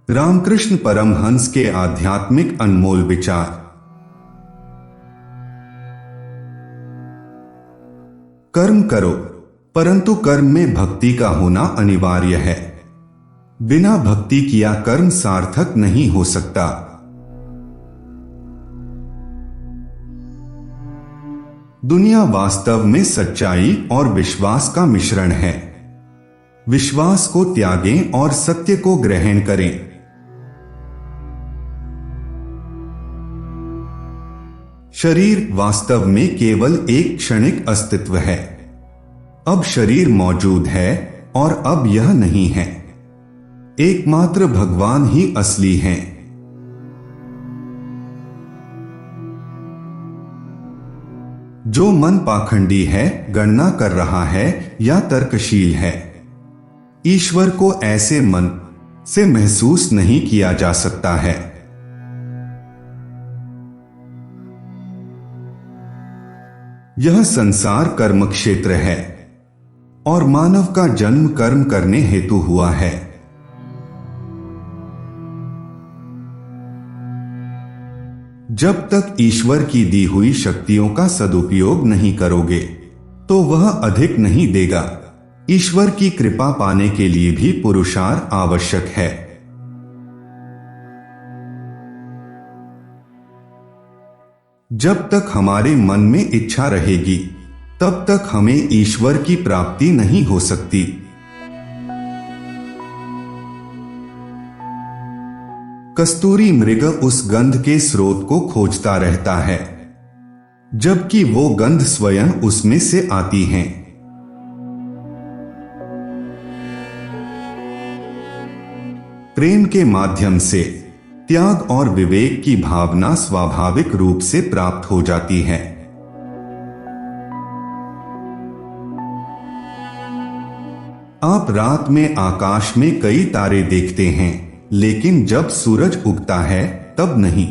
रामकृष्ण परमहंस के आध्यात्मिक अनमोल विचार। कर्म करो, परंतु कर्म में भक्ति का होना अनिवार्य है। बिना भक्ति किया कर्म सार्थक नहीं हो सकता। दुनिया वास्तव में सच्चाई और विश्वास का मिश्रण है। विश्वास को त्यागें और सत्य को ग्रहण करें। शरीर वास्तव में केवल एक क्षणिक अस्तित्व है। अब शरीर मौजूद है और अब यह नहीं है। एकमात्र भगवान ही असली हैं। जो मन पाखंडी है, गणना कर रहा है या तर्कशील है, ईश्वर को ऐसे मन से महसूस नहीं किया जा सकता है। यह संसार कर्म क्षेत्र है और मानव का जन्म कर्म करने हेतु हुआ है। जब तक ईश्वर की दी हुई शक्तियों का सदुपयोग नहीं करोगे तो वह अधिक नहीं देगा। ईश्वर की कृपा पाने के लिए भी पुरुषार्थ आवश्यक है। जब तक हमारे मन में इच्छा रहेगी तब तक हमें ईश्वर की प्राप्ति नहीं हो सकती। कस्तूरी मृग उस गंध के स्रोत को खोजता रहता है, जबकि वो गंध स्वयं उसमें से आती हैं। प्रेम के माध्यम से त्याग और विवेक की भावना स्वाभाविक रूप से प्राप्त हो जाती है। आप रात में आकाश में कई तारे देखते हैं, लेकिन जब सूरज उगता है तब नहीं।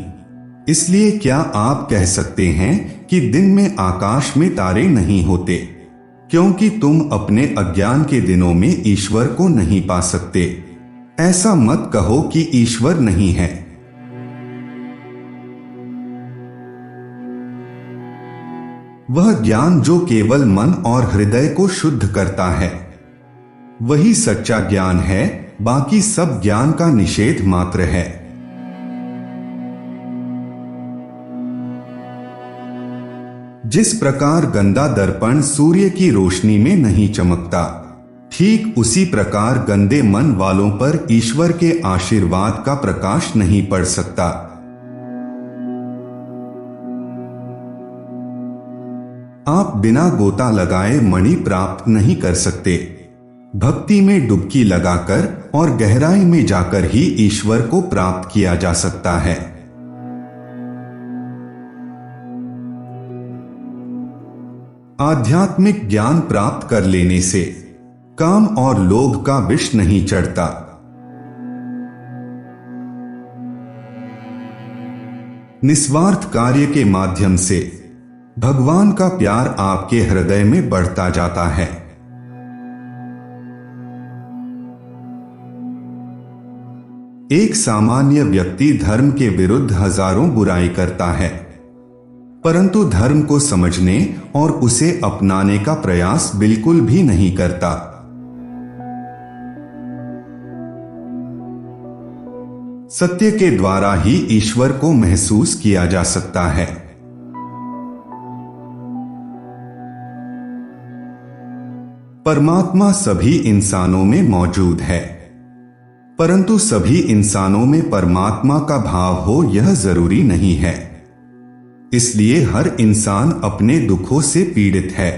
इसलिए क्या आप कह सकते हैं कि दिन में आकाश में तारे नहीं होते? क्योंकि तुम अपने अज्ञान के दिनों में ईश्वर को नहीं पा सकते। ऐसा मत कहो कि ईश्वर नहीं है। वह ज्ञान जो केवल मन और हृदय को शुद्ध करता है, वही सच्चा ज्ञान है। बाकी सब ज्ञान का निषेध मात्र है। जिस प्रकार गंदा दर्पण सूर्य की रोशनी में नहीं चमकता, ठीक उसी प्रकार गंदे मन वालों पर ईश्वर के आशीर्वाद का प्रकाश नहीं पड़ सकता। आप बिना गोता लगाए मणि प्राप्त नहीं कर सकते। भक्ति में डुबकी लगाकर और गहराई में जाकर ही ईश्वर को प्राप्त किया जा सकता है। आध्यात्मिक ज्ञान प्राप्त कर लेने से काम और लोभ का विष नहीं चढ़ता। निस्वार्थ कार्य के माध्यम से भगवान का प्यार आपके हृदय में बढ़ता जाता है। एक सामान्य व्यक्ति धर्म के विरुद्ध हजारों बुराई करता है, परंतु धर्म को समझने और उसे अपनाने का प्रयास बिल्कुल भी नहीं करता। सत्य के द्वारा ही ईश्वर को महसूस किया जा सकता है। परमात्मा सभी इंसानों में मौजूद है, परंतु सभी इंसानों में परमात्मा का भाव हो यह जरूरी नहीं है। इसलिए हर इंसान अपने दुखों से पीड़ित है।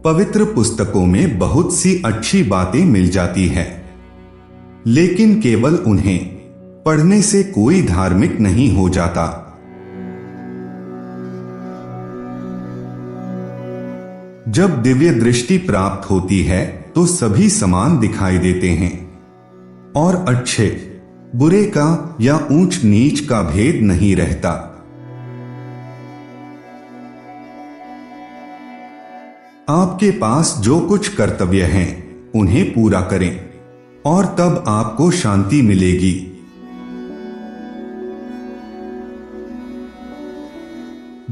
पवित्र पुस्तकों में बहुत सी अच्छी बातें मिल जाती है, लेकिन केवल उन्हें पढ़ने से कोई धार्मिक नहीं हो जाता। जब दिव्य दृष्टि प्राप्त होती है तो सभी समान दिखाई देते हैं और अच्छे बुरे का या ऊंच नीच का भेद नहीं रहता। आपके पास जो कुछ कर्तव्य हैं उन्हें पूरा करें और तब आपको शांति मिलेगी।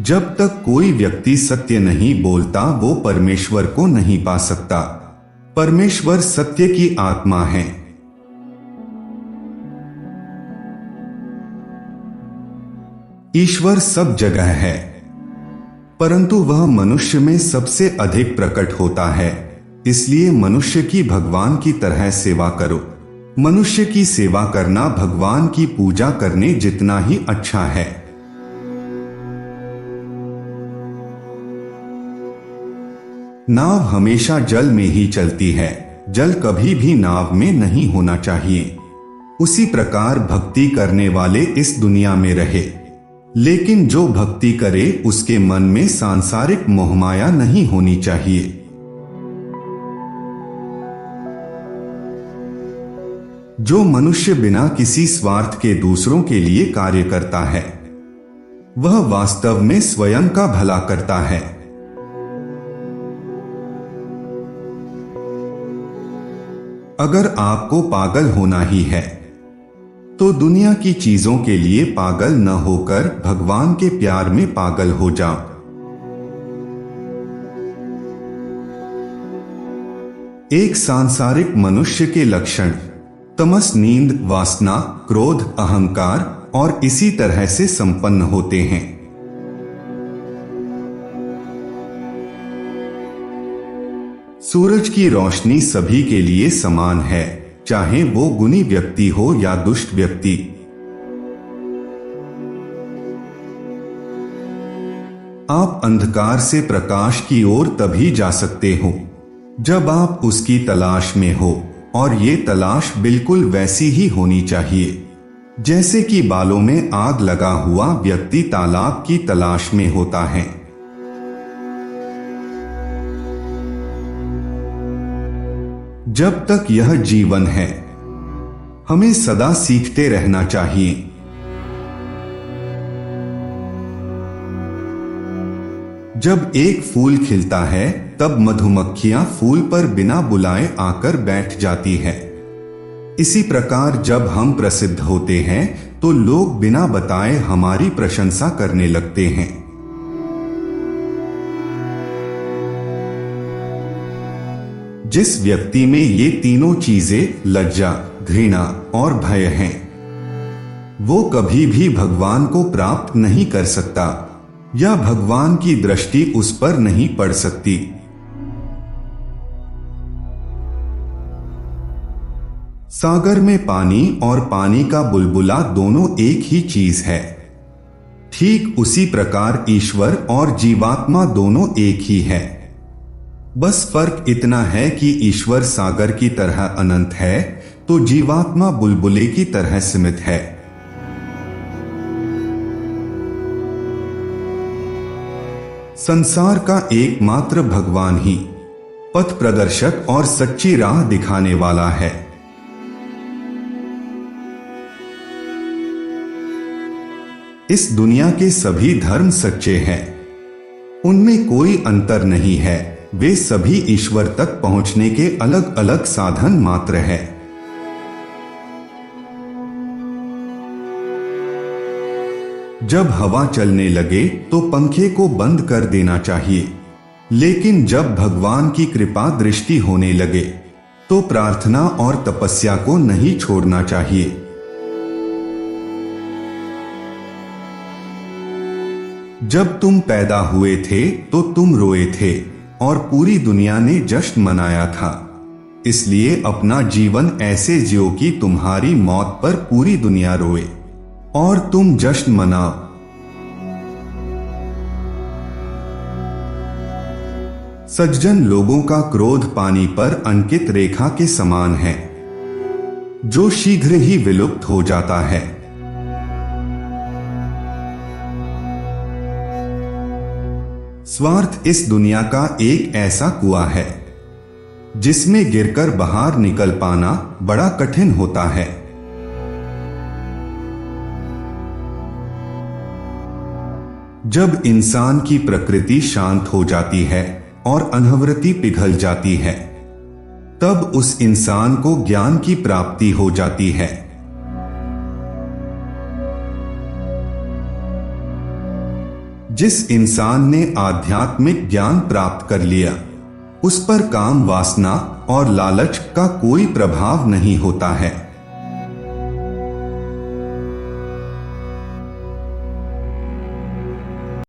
जब तक कोई व्यक्ति सत्य नहीं बोलता वो परमेश्वर को नहीं पा सकता। परमेश्वर सत्य की आत्मा है। ईश्वर सब जगह है, परंतु वह मनुष्य में सबसे अधिक प्रकट होता है। इसलिए मनुष्य की भगवान की तरह सेवा करो। मनुष्य की सेवा करना भगवान की पूजा करने जितना ही अच्छा है। नाव हमेशा जल में ही चलती है, जल कभी भी नाव में नहीं होना चाहिए। उसी प्रकार भक्ति करने वाले इस दुनिया में रहे, लेकिन जो भक्ति करे उसके मन में सांसारिक मोहमाया नहीं होनी चाहिए। जो मनुष्य बिना किसी स्वार्थ के दूसरों के लिए कार्य करता है वह वास्तव में स्वयं का भला करता है। अगर आपको पागल होना ही है तो दुनिया की चीजों के लिए पागल न होकर भगवान के प्यार में पागल हो जाओ। एक सांसारिक मनुष्य के लक्षण तमस, नींद, वासना, क्रोध, अहंकार और इसी तरह से संपन्न होते हैं। सूरज की रोशनी सभी के लिए समान है, चाहे वो गुणी व्यक्ति हो या दुष्ट व्यक्ति। आप अंधकार से प्रकाश की ओर तभी जा सकते हो जब आप उसकी तलाश में हो, और ये तलाश बिल्कुल वैसी ही होनी चाहिए जैसे कि बालों में आग लगा हुआ व्यक्ति तालाब की तलाश में होता है। जब तक यह जीवन है हमें सदा सीखते रहना चाहिए। जब एक फूल खिलता है तब मधुमक्खियां फूल पर बिना बुलाए आकर बैठ जाती है। इसी प्रकार जब हम प्रसिद्ध होते हैं तो लोग बिना बताए हमारी प्रशंसा करने लगते हैं। जिस व्यक्ति में ये तीनों चीजें लज्जा, घृणा और भय हैं, वो कभी भी भगवान को प्राप्त नहीं कर सकता या भगवान की दृष्टि उस पर नहीं पड़ सकती। सागर में पानी और पानी का बुलबुला दोनों एक ही चीज है। ठीक उसी प्रकार ईश्वर और जीवात्मा दोनों एक ही है। बस फर्क इतना है कि ईश्वर सागर की तरह अनंत है तो जीवात्मा बुलबुले की तरह सीमित है। संसार का एकमात्र भगवान ही पथ प्रदर्शक और सच्ची राह दिखाने वाला है। इस दुनिया के सभी धर्म सच्चे हैं, उनमें कोई अंतर नहीं है। वे सभी ईश्वर तक पहुंचने के अलग अलग साधन मात्र है। जब हवा चलने लगे तो पंखे को बंद कर देना चाहिए, लेकिन जब भगवान की कृपा दृष्टि होने लगे तो प्रार्थना और तपस्या को नहीं छोड़ना चाहिए। जब तुम पैदा हुए थे तो तुम रोए थे और पूरी दुनिया ने जश्न मनाया था। इसलिए अपना जीवन ऐसे जियो कि तुम्हारी मौत पर पूरी दुनिया रोए और तुम जश्न मनाओ। सज्जन लोगों का क्रोध पानी पर अंकित रेखा के समान है, जो शीघ्र ही विलुप्त हो जाता है। स्वार्थ इस दुनिया का एक ऐसा कुआं है जिसमें गिरकर बाहर निकल पाना बड़ा कठिन होता है। जब इंसान की प्रकृति शांत हो जाती है और अनहवृति पिघल जाती है। तब उस इंसान को ज्ञान की प्राप्ति हो जाती है। जिस इंसान ने आध्यात्मिक ज्ञान प्राप्त कर लिया, उस पर काम वासना और लालच का कोई प्रभाव नहीं होता है।